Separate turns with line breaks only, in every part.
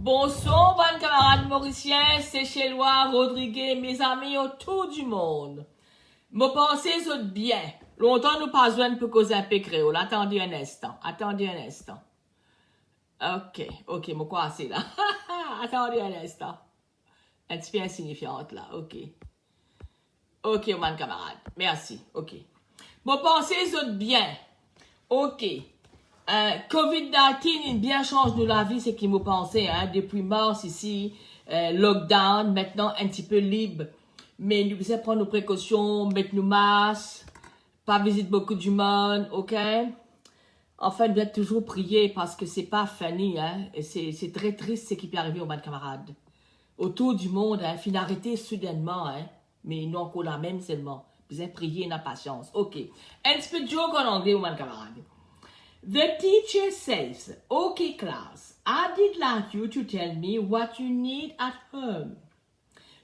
Bonsoir, bonnes camarades mauriciens, Séchellois, Rodriguez, mes amis autour du monde. Mes pensées sont bien. Longtemps nous pas besoin pour causer un peu créole. Attendez un instant. Ok, mon quoi c'est là. Attendez un instant. Un petit peu insignifiante là, ok, mon camarade, merci, ok. Mes pensées sont bien. Ok. COVID-19 bien change de la vie, c'est qui me pensait, hein, depuis mars ici, lockdown, maintenant un petit peu libre. Mais nous devons prendre nos précautions, mettre nos masques, pas visiter beaucoup du monde, ok? Enfin, nous devons toujours prier parce que c'est pas funny, hein, et c'est très triste ce qui peut arriver aux bonnes camarades. Autour du monde, hein, fin arrêter soudainement, hein, mais nous encore la même seulement. Vous devez prier, n'a patience, ok. Un petit peu de joke en anglais aux bonnes camarades. The teacher says, okay class, I did like you to tell me what you need at home.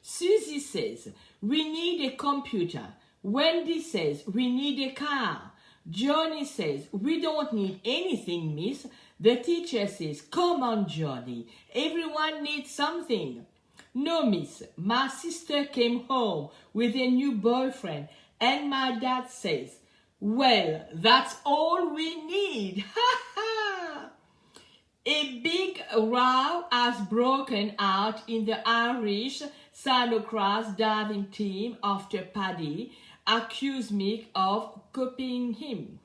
Susie says, we need a computer. Wendy says, we need a car. Johnny says, we don't need anything, miss. The teacher says, come on, Johnny. Everyone needs something. No, miss. My sister came home with a new boyfriend, and my dad says, well, that's all we need. A big row has broken out in the Irish cyclocross diving team after Paddy accused Mick of copying him.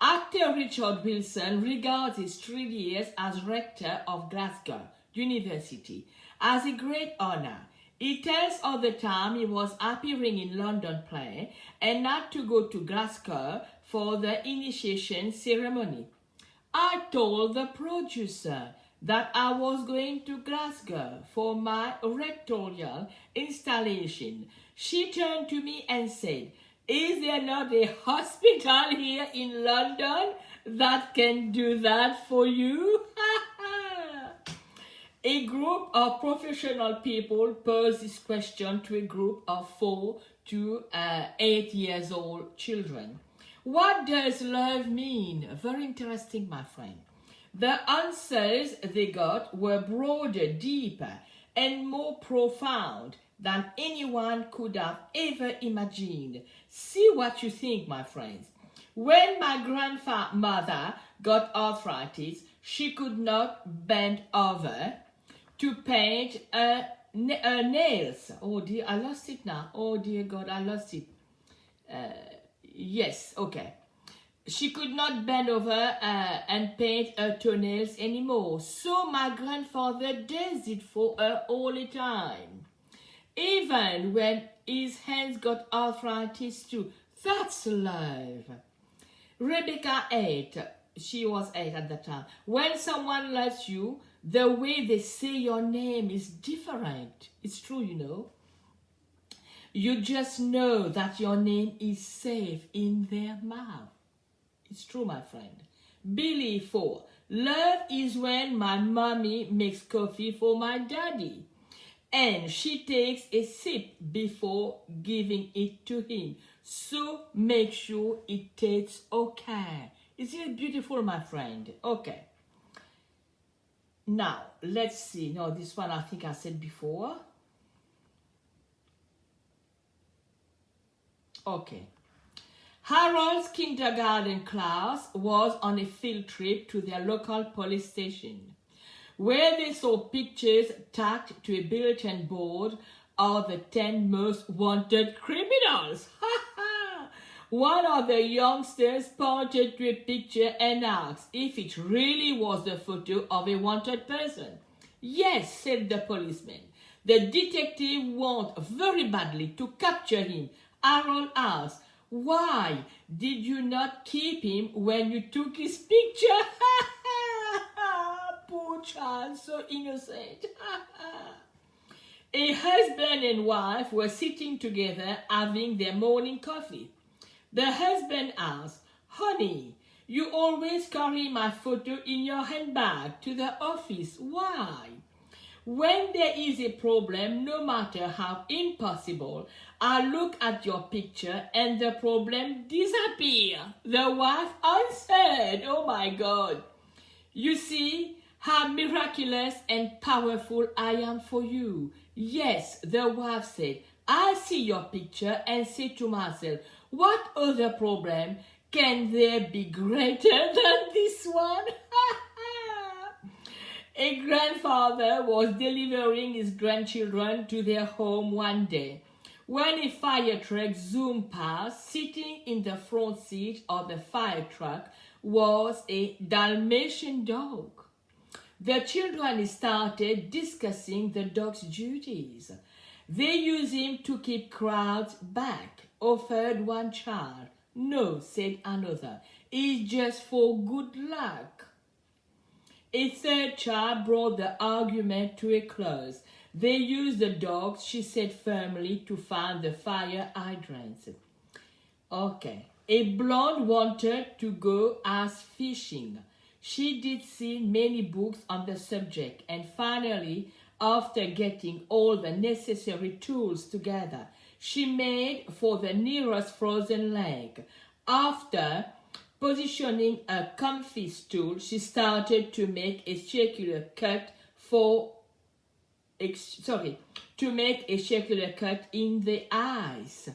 Actor Richard Wilson regards his 3 years as rector of Glasgow University as a great honor. He tells all the time he was appearing in London play and not to go to Glasgow for the initiation ceremony. I told the producer that I was going to Glasgow for my rectorial installation. She turned to me and said, is there not a hospital here in London that can do that for you? A group of professional people posed this question to a group of 4 to 8 years old children. What does love mean? Very interesting, my friend. The answers they got were broader, deeper, and more profound than anyone could have ever imagined. See what you think, my friends. When my grandmother got arthritis, she could not bend over to paint her nails. Oh dear, I lost it now. Oh dear God, I lost it. Yes, okay. She could not bend over and paint her toenails anymore. So my grandfather does it for her all the time. Even when his hands got arthritis too. That's love. Rebecca 8. She was 8 at the time. When someone loves you, the way they say your name is different. It's true, you know. You just know that your name is safe in their mouth. It's true, my friend. Billy 4. Love is when my mommy makes coffee for my daddy, and she takes a sip before giving it to him. So make sure it tastes okay. Isn't it beautiful, my friend? Okay. Now, let's see. No, this one I think I said before. Okay. Harold's kindergarten class was on a field trip to their local police station, where they saw pictures tacked to a bulletin board of the 10 most wanted criminals. One of the youngsters pointed to a picture and asked if it really was the photo of a wanted person. Yes, said the policeman. The detective wanted very badly to capture him. Harold asked, why did you not keep him when you took his picture? Poor child, so innocent. A husband and wife were sitting together having their morning coffee. The husband asked, honey, you always carry my photo in your handbag to the office. Why? When there is a problem, no matter how impossible, I look at your picture and the problem disappears. The wife answered, oh my God. You see, How miraculous and powerful I am for you. Yes, the wife said, I see your picture and say to myself, what other problem can there be greater than this one? A grandfather was delivering his grandchildren to their home one day when a fire truck zoomed past. Sitting in the front seat of the fire truck was a Dalmatian dog. The children started discussing the dog's duties. They use him to keep crowds back, offered one child. No, said another, it's just for good luck. A third child brought the argument to a close. They used the dogs, she said firmly, to find the fire hydrants. Okay. A blonde wanted to go ice fishing. She did see many books on the subject, and finally, after getting all the necessary tools together, she made for the nearest frozen lake. After positioning a comfy stool, she started to make a circular cut in the ice.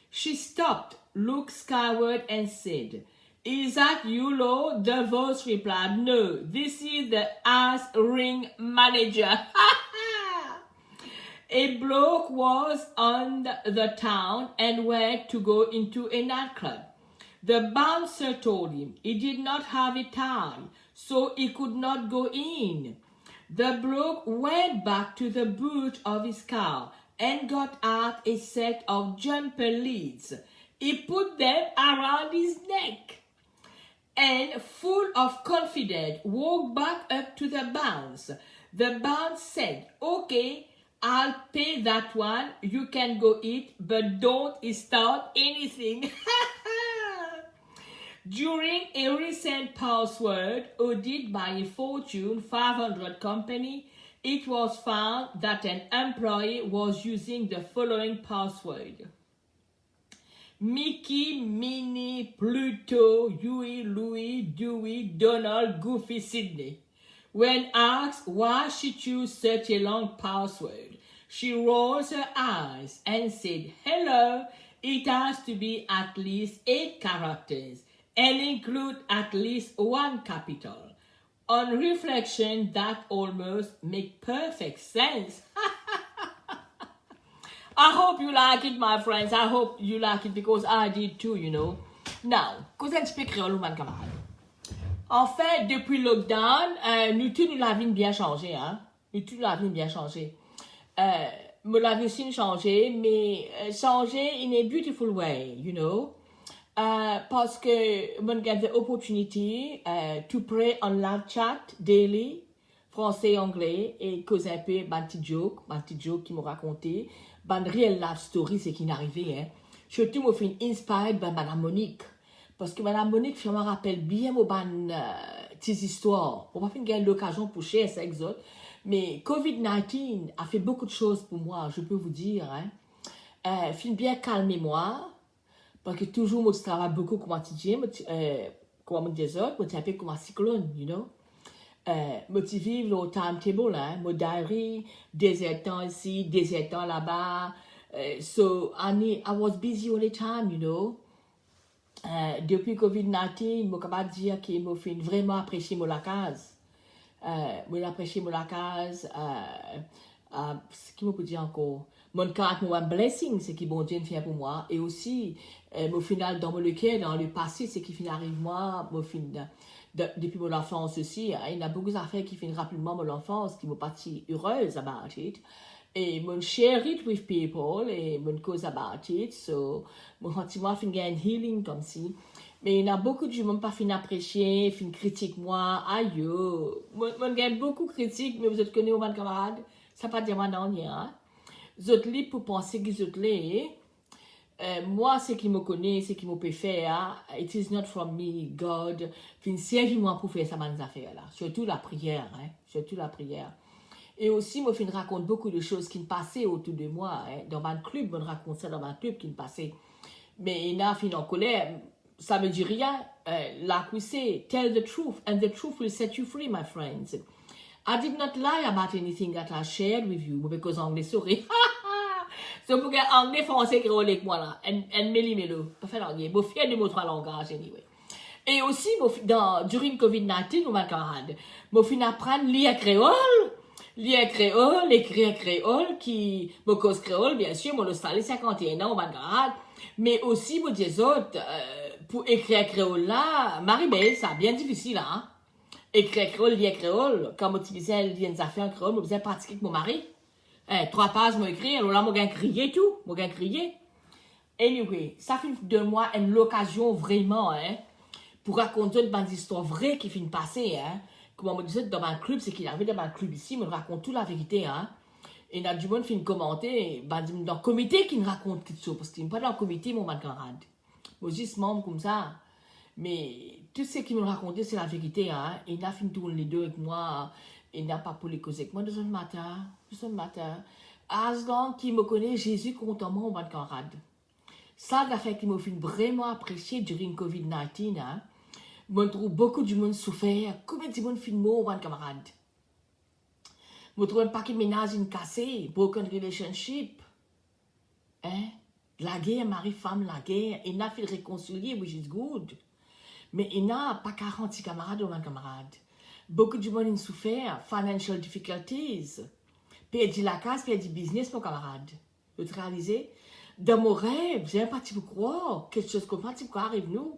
She stopped, looked skyward, and said, is that you, Lord? The voice replied, no, this is the ice ring manager. A bloke was on the town and went to go into a nightclub. The bouncer told him he did not have a tie, so he could not go in. The bloke went back to the boot of his car and got out a set of jumper leads. He put them around his neck and, full of confidence, walked back up to the bouncer. The bouncer said, okay, I'll pay that one. You can go eat, but don't start anything. During a recent password audit by a Fortune 500 company, it was found that an employee was using the following password: Mickey, Minnie, Pluto, Huey, Louie, Dewey, Donald, Goofy, Sydney. When asked why she chose such a long password, she rolls her eyes and said, hello, it has to be at least 8 characters and include at least 1 capital. On reflection, that almost makes perfect sense. I hope you like it, my friends. I hope you like it because I did too, you know. Now, cause un petit peu créole, mon camarade. En fait, depuis le lockdown, nous l'avons bien changé, hein. Nous l'avons bien changé. Me l'avons aussi changé, mais changé in a beautiful way, you know. Parce que mon get the opportunity to pray on live chat daily, français, anglais, et cause un peu ban petit joke qui m'ont raconté, ban real life story, c'est qui n'arrivait, hein. Surtout, moi, fin inspired by Madame Monique. Parce que Madame Monique, je me rappelle bien, mon ban, tes histoires. On va faire une l'occasion pour share ça avec autres. Mais COVID-19 a fait beaucoup de choses pour moi, je peux vous dire, hein. Fin bien calmer-moi. Parce que toujours, moi, je travaille beaucoup comme un DJ, comme un des autres, moi, je un peu comme un cyclone, you know. Moi, je vis le timetable, hein. Mon diary, des temps ici, des temps là-bas. So, I was busy all the time, you know. Depuis COVID-19, je peux dire que je fait vraiment apprécier mon lacase. Je apprécié mon lacase. Ce qui me peut dire encore. Mon carte, mon blessing, c'est qui bon Dieu fait pour moi. Et aussi, au final, dans mon cœur, dans le passé, c'est qui finit arrive moi, depuis mon enfance aussi. Il y a beaucoup d'affaires qui finissent rapidement mon enfance, qui m'ont partie heureuse about it. Et mon share it with people, et mon cause about it. So, mon sentiment fin gain healing comme si. Mais il y a beaucoup de gens qui pas fin apprécier, fin critique moi. Aïe, mon gain beaucoup de critiques, mais vous êtes connus, mon camarade. Ça pas dire moi non, rien. Vous êtes libres pour penser que vous êtes là. Moi, ce qui me connaît, ce qui me peut faire, it is not from me, God. Fin servis-moi pour faire ça, mes affaires là. Surtout la prière, hein. Surtout la prière. Et aussi, moi, je raconte beaucoup de choses qui me passaient autour de moi. Hein. Dans mon club, je raconte ça dans mon club qui me passait. Mais il y a fin en colère. ça me dit rien. La cuissée, tell the truth, and the truth will set you free, my friends. I did not lie about anything that I shared with you, because anglais souris. So, pour que anglais, français, qui avec moi là, and melo, pas fait l'anglais, bon, fier de mon trois langages, anyway. Et aussi, durant COVID-19, mon camarade, mon fin apprendre lire créole, écrire créole, qui, mon cause créole, bien sûr, mon Australie, 51 ans, mon camarade, mais aussi, mon des autres, pour écrire créole là, Marie-Belle, ça bien difficile, hein. Écrire créole, lire créole, quand je disais, lire des affaires en créole, je faisais pratiquer avec mon mari. 3 pages, je écris, alors là, je crier tout, je crier. Anyway, ça fait de moi une occasion vraiment, hein, pour raconter une histoire vraie qui finit de passer, hein. Comme on me disait dans un club, c'est qu'il arrive dans un club ici, me raconte toute la vérité, hein. Et il y a du monde qui finit de commenter, dans le comité qui me raconte quelque chose, parce qu'il n'est pas dans le comité, mon camarade. Moi, juste membre comme ça. Mais tout ce qu'il me racontait, c'est la vérité, hein. Et il a fini de tourner les deux avec moi. Il n'a pas pour les causer avec moi de ce matin. As long qu'il me connaît, Jésus compte en moi, mon camarade. Ça, la fait qu'il m'a fait vraiment apprécier durant le COVID-19, hein. Je trouve beaucoup de monde souffert. Combien de monde fait mort, mon camarade? Je trouve un paquet de ménages cassés, broken relationship. Hein? La guerre, mari-femme, la guerre. Il n'a fait réconcilier, which is good. Mais il n'a pas 40 camarades, mon camarade. Beaucoup de monde souffert, financial difficulties. Perdu la case, perdu business, mon camarade. Vous réalisez? Dans mon rêve, j'ai un parti pour croire, quelque chose comme ça, pour arrive nous.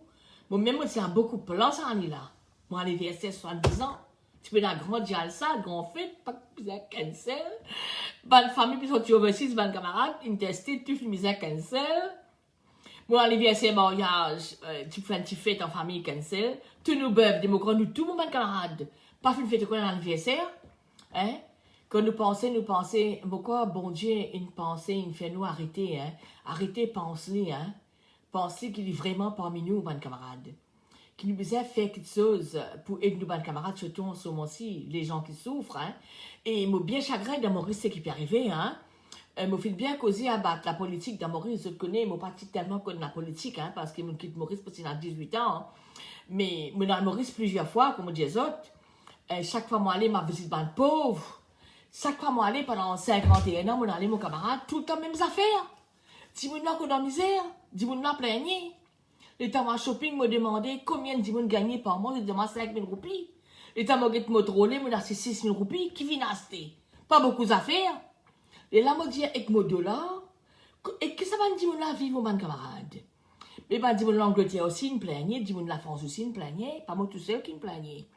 Moi-même, c'est un beaucoup de plans, ça en est là. Mon anniversaire, 70 ans. Tu peux dans grand dial ça, grand fête, pas que ça cancel. Bonne famille, puis sortir overseas, bonne camarade, intesté, tu finis ça cancel. Mon anniversaire, mariage, tu fais un petit fête en famille, cancel. Tous nos bœufs, des mots grands, nous, tout, mon bonne camarade. Pas fait une fête quoi l'anniversaire, hein? Quand nous pensons, pourquoi bon Dieu, une pensée, il fait nous arrêter, hein? Arrêter, penser, hein? Penser qu'il est vraiment parmi nous, bonne camarade. Qu'il nous besoin faire quelque chose pour aider nos bonnes camarades, surtout en ce moment-ci, les gens qui souffrent, hein? Et moi, bien chagrin dans Maurice, ce qui peut arriver, hein? Moi, fait bien causer à battre la politique dans Maurice. Je connais, moi, pas tellement comme la politique, hein? Parce qu'il me quitte Maurice parce qu'il a 18 ans, hein? Mais dans Maurice, plusieurs fois, comme on dit les autres, chaque fois, moi, aller ma visite dans le pauvre. Chaque fois, moi, aller pendant 51 ans, moi, aller mon camarade, tout le temps, mêmes affaires. Si vous n'avez dans la misère, si vous n'avez plaigné. Les temps, moi, shopping, me demandait combien de monde gagné par mois, je demande 5 000 roupies. Les temps, moi, me troller, moi, c'est 6 000 roupies, qui vient acheter. Pas beaucoup d'affaires. Et là, moi, dis, avec mon dollar, et que ça va me dire, la vie, mon camarade. Mais, bah, dis, l'Angleterre aussi, me plaignait, dis, la France aussi, me plaignait, pas moi tout seul qui me plaignait.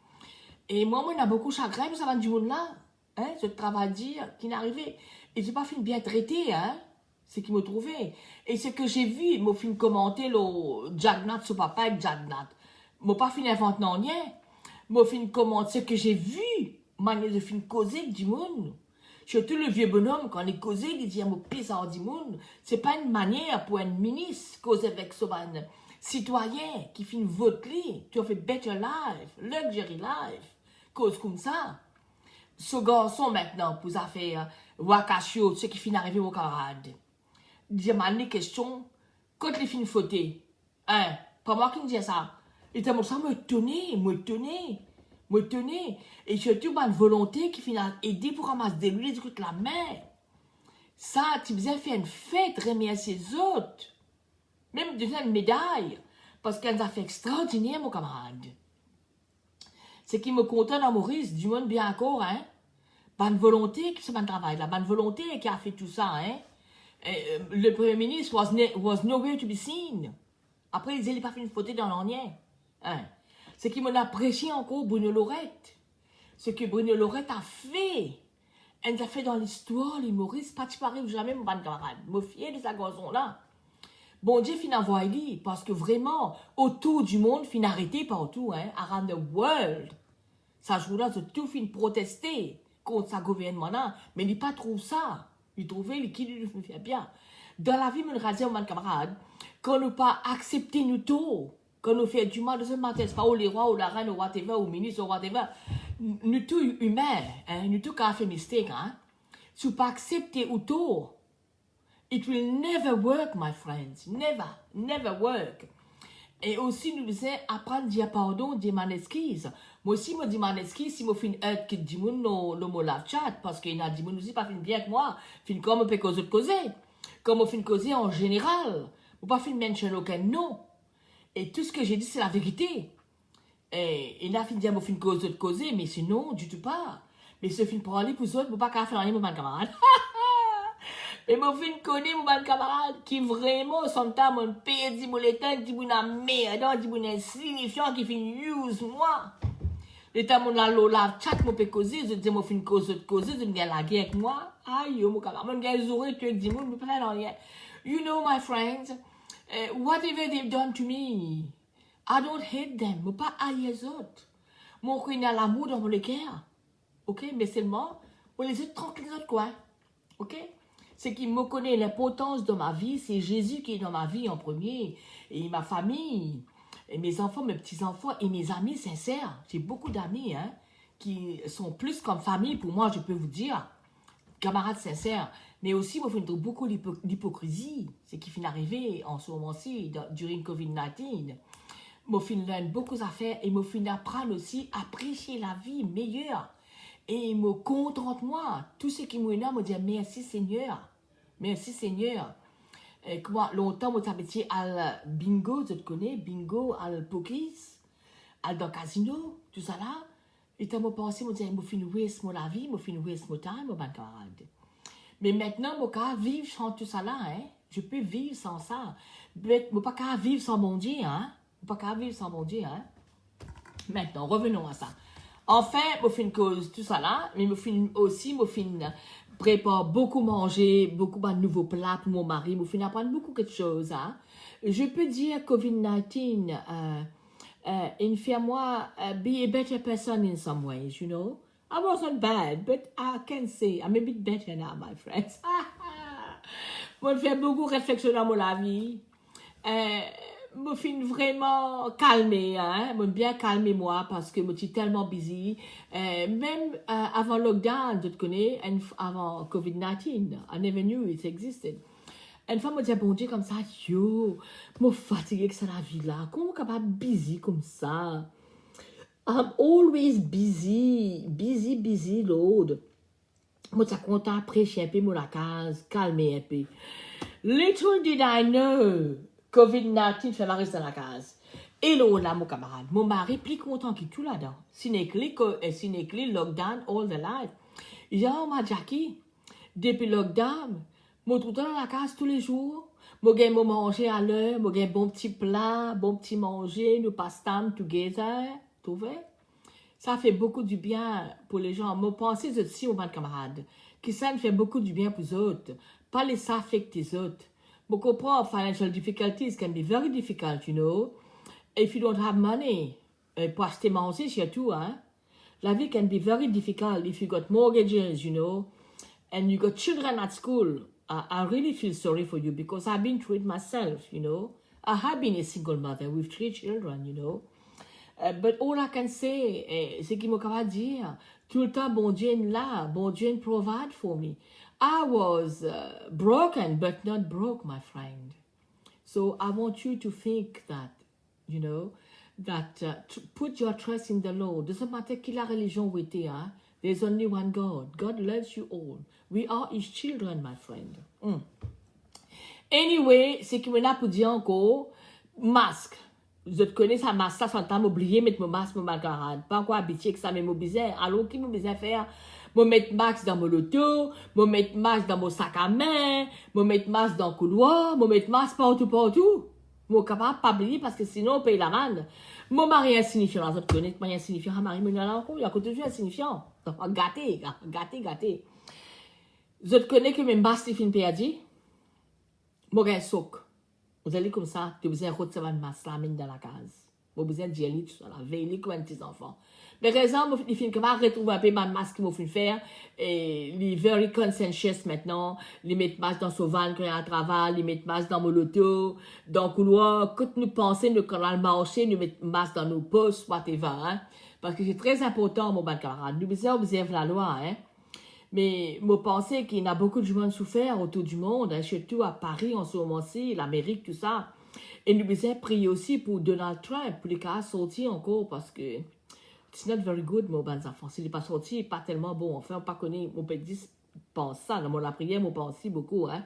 Et moi, on a beaucoup de chagrin, mais ça va du monde là, hein, ce travail dire qui n'arrivait. Et j'ai pas fini bien traité, hein, c'est qui m'a trouvé. Et ce que j'ai vu, m'a fini commenter le Jagnat, ce papa avec Jagnat. M'a pas fini inventer non rien. M'a fini commenter ce que j'ai vu, manière de fini causer avec du monde. Surtout le vieux bonhomme, quand il causait, il dit, m'a pisse à du monde. C'est pas une manière pour un ministre causer avec ce citoyen qui finit voter, tu as fait better life, luxury life. Cause comme ça. Ce garçon maintenant, pour ça faire Wakashio, ce qui finit d'arriver aux camarades. Il m'a des questions, quand il finit de fauter, hein, pas moi qui me disais ça. Il était ça me tenait. Et surtout, une volonté qui finit d'aider pour ramasser des louis de la main. Ça, tu faisais faire une fête, remercier les autres. Même de faire une médaille. Parce qu'elle a fait extraordinaire, mon camarade. C'est qui me content dans Maurice, du monde bien encore, hein. Bonne volonté qui se met en travail, la bonne volonté qui a fait tout ça, hein. Le premier ministre was nowhere to be seen. Après, il n'a pas fait une photo dans l'ornier. Hein. C'est qui m'a apprécié encore Bruno Lorette. Ce que Bruno Lorette a fait. Elle a fait dans l'histoire, les Maurice, pas tu pareil jamais, mon bon camarade. Me fier de sa garçon-là. Bon Dieu, fin envoyé, parce que vraiment, autour du monde, fin arrêté partout, hein, around the world. Ça joue-là, c'est tout fin protester contre sa gouvernement-là, mais il n'a pas trouvé ça. Il trouvait qui lui fait bien. Dans la vie, mon radio, mon camarade, quand nous pas accepté nous tout, quand nous fait du mal de ce matin, c'est pas les rois ou la reine ou whatever, ou ministre ou whatever, nous tous humains, hein, nous tous qui a fait mistake, hein, si pas accepter ou tout, it will never work, my friends. Never work. Et aussi, nous disons, apprendre à dire pardon, dire mon excuse. Moi aussi, je dis mon excuse si je fais une aide qui dit non, le live chat, parce qu'il y a des gens aussi pas fin bien que moi, fin comme on peut causer. Comme on fait causer en général. On pas fin mention aucun nom. Et tout ce que j'ai dit, c'est la vérité. Et là, fin dire, on fait causer, mais sinon, du tout pas. Mais ce film pour aller pour autres, je pas faire rien, mon camarade. Et mon film connaît mon camarade qui vraiment, sometimes, mon père dit mon l'état, dit mon merde, dit mon insignifiant, qui fait use moi. L'état mon la chat, mon peut causer, je dis mon film causer, je me gagne la guerre avec moi. Aïe, mon camarade, mon gars, ils tu dis mon, mais pas rien. You know, my friends, whatever they've done to me, I don't hate them, je pas haïr les autres. Mon connaît l'amour dans mon cœur. Ok, mais seulement, on les autres tranquilles, les autres quoi. Ok? Ce qui me connaît l'importance de ma vie, c'est Jésus qui est dans ma vie en premier. Et ma famille, et mes enfants, mes petits-enfants et mes amis sincères. J'ai beaucoup d'amis hein, qui sont plus comme famille pour moi, je peux vous dire. Camarades sincères. Mais aussi, moi, je trouve beaucoup d'hypocrisie. Ce qui finit d'arriver en ce moment-ci, durant COVID-19. Moi, je learn beaucoup d'affaires et moi, je apprendre aussi à apprécier la vie meilleure. Et il me contente moi. Tout ce qui m'énerve, me dit merci Seigneur. Merci Seigneur. Et moi, longtemps, je habitué à bingo, tu te connais, bingo, à pokis, à le casino, tout ça là. Et quand je pensais, je me disais, je vais waste mon vie, je vais waste mon temps, mon bon camarade. Mais maintenant, je peux vivre sans tout ça là, hein. Je peux vivre sans ça. Mais je ne peux pas vivre sans mon Dieu, hein. Je ne peux pas vivre sans mon Dieu, hein. Maintenant, revenons à ça. Enfin, je fais une cause, tout ça là, mais je fais aussi, prépare beaucoup manger, beaucoup de nouveaux plats pour mon mari, je fais apprendre beaucoup de choses. Hein. Je peux dire COVID-19, il fait moi be a better person in some ways, you know. I wasn't bad, but I can say I'm a bit better now, my friends. Je fais beaucoup de réflexions dans ma vie. Je suis vraiment calmée, hein? Je bien calmer moi parce que je suis tellement busy. Même avant le lockdown, tu te connais, avant COVID-19, I never knew it existed. Une fois, je me dis, bon Dieu, comme ça, yo, je suis fatiguée que ça la vie là. Comment je suis capable busy comme ça? I'm always busy, Lord. Je suis content de prêcher un peu mon la case, calmer un peu. Little did I know. COVID-19 fait marrer dans la case. Et là, mon camarade, mon mari plus content que tout là-dedans. Sinekli lockdown all the life. Yo, ma Jackie, depuis lockdown, je trouve dans la case tous les jours. Je gagne mon manger à l'heure, je gagne bon petit plat, bon petit manger, nous passons together. Tu vois? Ça fait beaucoup du bien pour les gens. Je pense aussi, mon camarade, que ça fait beaucoup du bien pour les autres. Pas les ça affecter les autres. Je comprends, financial difficulties can be very difficult, you know. If you don't have money, pour acheter manger surtout, hein. La vie can be very difficult if you got mortgages, you know, and you got children at school. I really feel sorry for you because I've been through it myself, you know. I have been a single mother with 3 children, you know. But all I can say, c'est qu'il m'a capable de dire, tout le temps, bon Dieu est là, bon Dieu provide for me. I was broken, but not broke, my friend. So I want you to think that, you know, that put your trust in the Lord. Doesn't matter quelle religion vous êtes, hein? There's only one God. God loves you all. We are His children, my friend. Anyway, c'est qu'il me l'a pour dire encore, masque. Je te connais ça, masque, ça, sans m'oublier mettre mon masque, mon camarade. Pas encore habitué que ça, mais mon bizarre. Alors, qui m'a besoin faire? Je mettre masque dans mon auto, je mettre masque dans mon sac à main, je mettre masque dans le couloir, je mettre masque partout. Je suis capable de pas oublier parce que sinon on paye l'amende. Mon mari est insignifiant, je te connais, mon mari est insignifiant, mon mari me l'a encore, il a toujours insignifiant. Gâté. Je te connais que mes masques sont perdus. Je suis un soc. Vous allez comme ça, tu as besoin de recevoir un masque dans la case. Vous avez besoin de gérer tout ça, veiller comme un petit enfant. Mais raison, il faut que je retrouve un peu ma masque qu'il faut faire. Et il est very conscientious maintenant. Il met masque dans son van quand il y a un travail, il met masque dans mon auto, dans le couloir. Quand nous pensons, nous, quand on a le marché, nous mettons masque dans nos postes, whatever, hein. Parce que c'est très important, mon bon camarade. Nous observons la loi, hein. Mais je pense qu'il y a beaucoup de gens souffert autour du monde, hein, surtout à Paris en ce moment-ci, l'Amérique, tout ça. Et nous devons prier aussi pour Donald Trump, pour les cas sortir encore, parce que it's not very good, mon bon enfant. S'il n'est pas sorti, pas tellement bon. Enfin, on pas connaît, mon père dit, pense ça. Dans la prière, on pense aussi beaucoup, hein.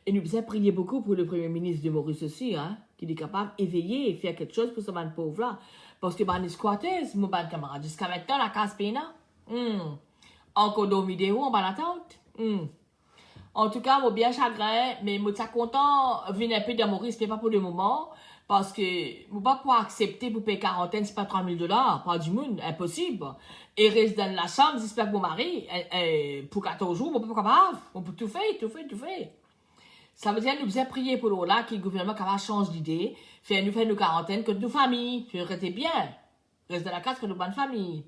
Et nous devons prier beaucoup pour le premier ministre de Maurice aussi, hein, qui est capable d'éveiller et faire quelque chose pour ce man pauvre-là. Parce que, les squatters, mon bon camarade, jusqu'à maintenant, la casse péna. Encore dans vidéo, on va l'attente. En tout cas, moi bien chagrin, mais moi suis content de venir un peu de Maurice, mais pas pour le moment, parce que je ne peux pas pouvoir accepter pour payer quarantaine, c'est pas 30 000 $, pas du monde, impossible. Et reste dans la chambre, j'espère que mon mari, pour 14 jours, on peut pas capable, on peut tout faire. Ça veut dire que nous devons prier pour là, que le gouvernement capable change d'idée, faire nos quarantaines, que nos familles, je rester bien, reste dans la case que nos bonnes familles.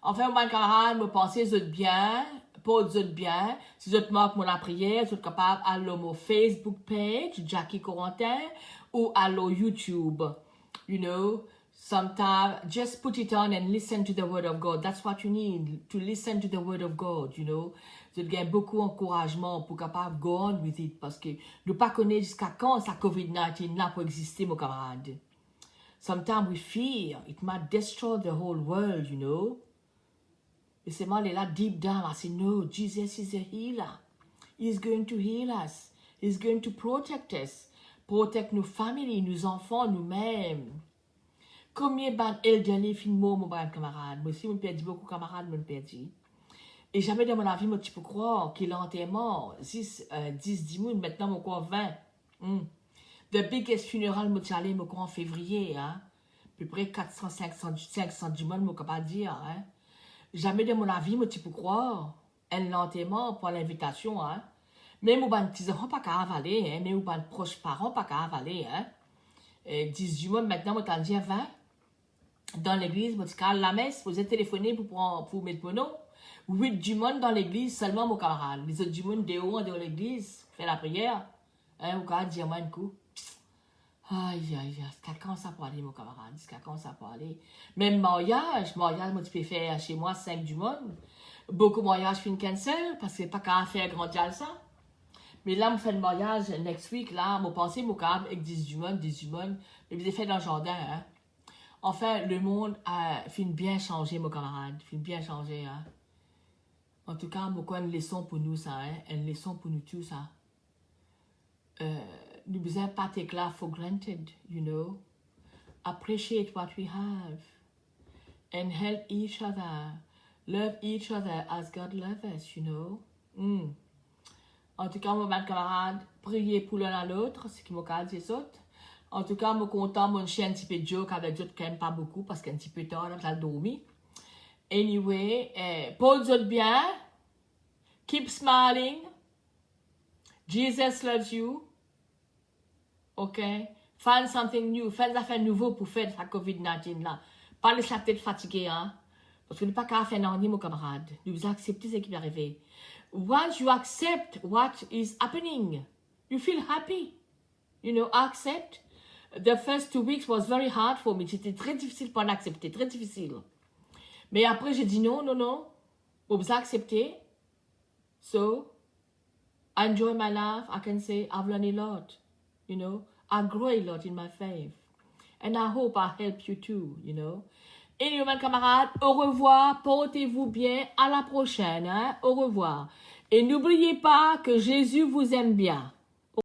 Enfin, mon camarade, me penser aux autres bien, pas aux autres bien. Si vous manquez mon prière, vous êtes capable d'aller mon Facebook page, Jackie Corentin, ou à YouTube. You know, sometimes just put it on and listen to the word of God. That's what you need, to listen to the word of God, you know. Vous avez beaucoup d'encouragement pour capable go on with it, parce que nous ne connaissons pas jusqu'à quand sa COVID-19 là pour exister, mon camarade. Sometimes we fear it might destroy the whole world, you know. Et c'est moi, là, deep down, I say, no, Jesus is a healer. He's going to heal us. He's going to protect us. Protect nos familles, nos enfants, nous-mêmes. Combien d'elderly films, mon bon camarade? Moi aussi, je me perds beaucoup de camarades, je me perds. Et jamais dans mon vie, je peux croire qu'il est entièrement 10 personnes, maintenant, je crois 20. The biggest funeral, je suis allé en février, hein? À peu près 400-500 du monde, je ne peux pas dire, hein? Jamais de mon avis, je peux croire, un lentement pour l'invitation, hein. Même aux petits-enfants pas qu'à avaler, hein. Même aux proches parents pas qu'à avaler, hein. 18 mois maintenant, je t'en 20. Dans l'église, je suis la messe, vous êtes téléphoné pour mettre mon nom. 8 du monde dans l'église, seulement mon camarade. Les autres du monde, dehors dans l'église, fait la prière. Hein, vous pouvez dire moi un coup. Aïe, c'est quand ça peut aller, mon camarade, c'est quand ça peut aller. Même mariage, moi, tu peux faire chez moi 5 du monde. Beaucoup de mariages fin cancel, parce que c'est pas qu'à faire grandir ça. Mais là, je fais le mariage next week, là, je pense que mon camarade avec 18 monde, mais je fait dans le jardin, hein. Enfin, le monde a fait bien changer, mon camarade, fait bien changer, hein. En tout cas, moi, une leçon pour nous, ça, hein, une leçon pour nous tous, ça. Nous ne devons pas take life for granted, you know. Appreciate what we have. And help each other. Love each other as God loves us, you know. En tout cas, mon bon camarade, priez pour l'un à l'autre, ce qui m'a dit ça. En tout cas, je suis content, mon chien un petit peu de joke avec d'autres quand même pas beaucoup, parce qu'un petit peu tard, là, je dormi. Anyway, posez-vous bien. Keep smiling. Jesus loves you. OK? Find something new. Faites des affaires nouveaux pour faire la COVID-19 là. Pas laisser la tête fatiguée, hein? Parce que nous pas qu'à faire non, mon camarade. Nous acceptez ce qui va arriver. Once you accept what is happening, you feel happy. You know, accept. The first 2 weeks was very hard for me. C'était très difficile pour l'accepter, très difficile. Mais après, j'ai dit non. Vous acceptez. So, I enjoy my life. I can say I've learned a lot. You know, I grow a lot in my faith. And I hope I help you too, you know. Et mes camarades, au revoir, portez-vous bien, à la prochaine, hein? Au revoir. Et n'oubliez pas que Jésus vous aime bien.